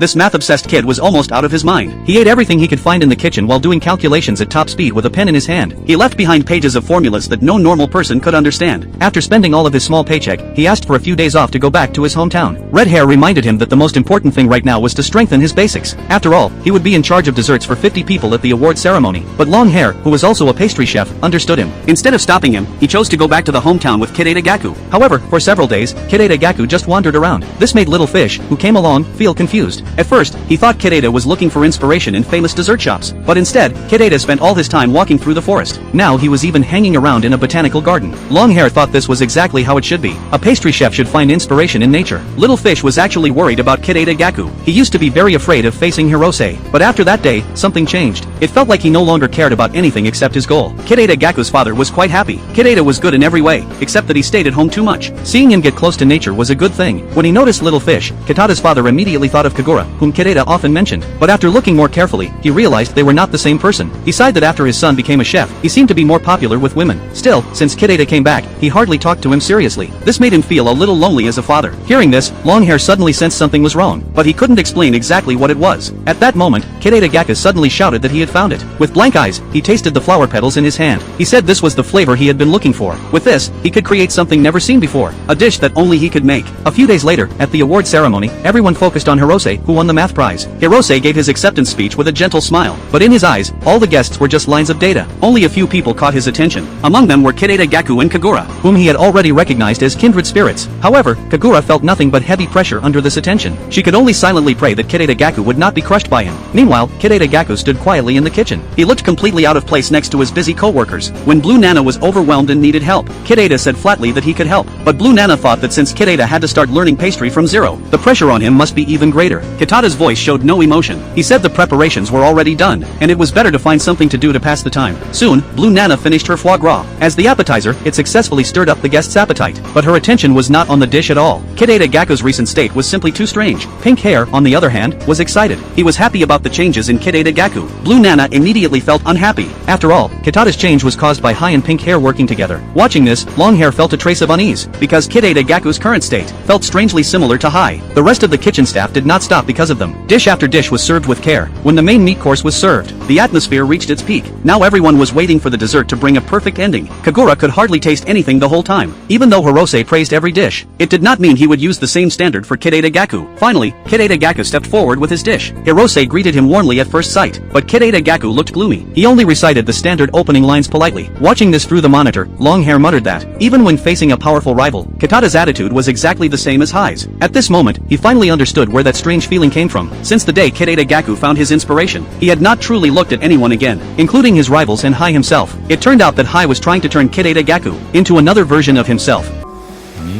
this math-obsessed kid was almost out of his mind. He ate everything he could find in the kitchen while doing calculations at top speed with a pen in his hand. He left behind pages of formulas that no normal person could understand. After spending all of his small paycheck, he asked for a few days off to go back to his hometown. Red hair reminded him that the most important thing right now was to strengthen his basics. After all, he would be in charge of desserts for 50 people at the award ceremony. But Long Hair, who was also a pastry chef, understood him. Instead of stopping him, he chose to go back to the hometown with Kid Gaku. However, for several days, Kid Gaku just wandered around. This made Little Fish, who came along, feel confused. At first, he thought Kid was looking for inspiration in famous dessert shops. But instead, Kid spent all his time walking through the forest. Now he was even hanging around in a botanical garden. Long Hair thought this was exactly how it should be. A pastry chef should find inspiration in nature. Little Fish was actually worried about Kid Gaku. He used to be very afraid of facing Hirose. But after that day, something changed. It felt like he no longer cared about anything except his goal. Kid Gaku's father was quite happy. Kid was good in every way, except that he stayed at home too much. Seeing him get close to nature was a good thing. When he noticed Little Fish, Kitada's father immediately thought of Kagura, whom Kid often mentioned. But after looking more carefully, he realized they were not the same person. He sighed that after his son became a chef, he seemed to be more popular with women. Still, since Kid came back, he hardly talked to him seriously. This made him feel a little lonely as a father. Hearing this, Long Hair suddenly sensed something was wrong, but he couldn't explain exactly what it was. At that moment, Kid Gaku suddenly shouted that he had found it. With blank eyes, he tasted the flower petals in his hand. He said this was the flavor he had been looking for. With this, he could create something never seen before, a dish that only he could make. A few days later, at the award ceremony, everyone focused on Hirose, who won the math prize. Hirose gave his acceptance speech with a gentle smile, but in his eyes, all the guests were just lines of data. Only a few people caught his attention. Among them were Kid Gaku and Kagura, whom he had already recognized as kindred spirits. However, Kagura felt nothing but heavy pressure under this attention. She could only silently pray that Kid Gaku would not be crushed by him. Meanwhile, Kid Gaku stood quietly in the kitchen. He looked completely out of place next to his busy co-workers. When Blue Nana was overwhelmed and needed help, Kid said flatly that he could help. But Blue Nana thought that since Kid had to start learning pastry from zero, the pressure on him must be even greater. Kitada's voice showed no emotion. He said the preparations were already done, and it was better to find something to do to pass the time. Soon, Blue Nana finished her foie gras. As the appetizer, it successfully stirred up the guests' appetite. But her attention was not on the dish at all. Kid Gaku's recent state was simply too strange. Pink Hair, on the other hand, was excited. He was happy about the changes in Kid Gaku. Blue Nana immediately felt unhappy. After all, Kitada's change was caused by Hai and Pink Hair working together. Watching this, Long Hair felt a trace of unease, because Kid Gaku's current state felt strangely similar to Hai. The rest of the kitchen staff did not stop because of them. Dish after dish was served with care. When the main meat course was served, the atmosphere reached its peak. Now everyone was waiting for the dessert to bring a perfect ending. Kagura could hardly taste anything the whole time. Even though Hirose praised every dish, it did not mean he would use the same standard for Kid Gaku. Finally, Kid Gaku stepped forward with his dish. Hirose greeted him warmly at first sight, but Kid Gaku looked gloomy. He only recited the standard opening lines politely. Watching this through the monitor, Long Hair muttered that, even when facing a powerful rival, Kitada's attitude was exactly the same as Hai's. At this moment, he finally understood where that strange feeling came from. Since the day Kid Gaku found his inspiration, he had not truly looked at anyone again, including his rivals and Hai himself. It turned out that Hai was trying to turn Kid Gaku into another version of himself.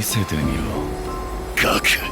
見せてみろ。ガク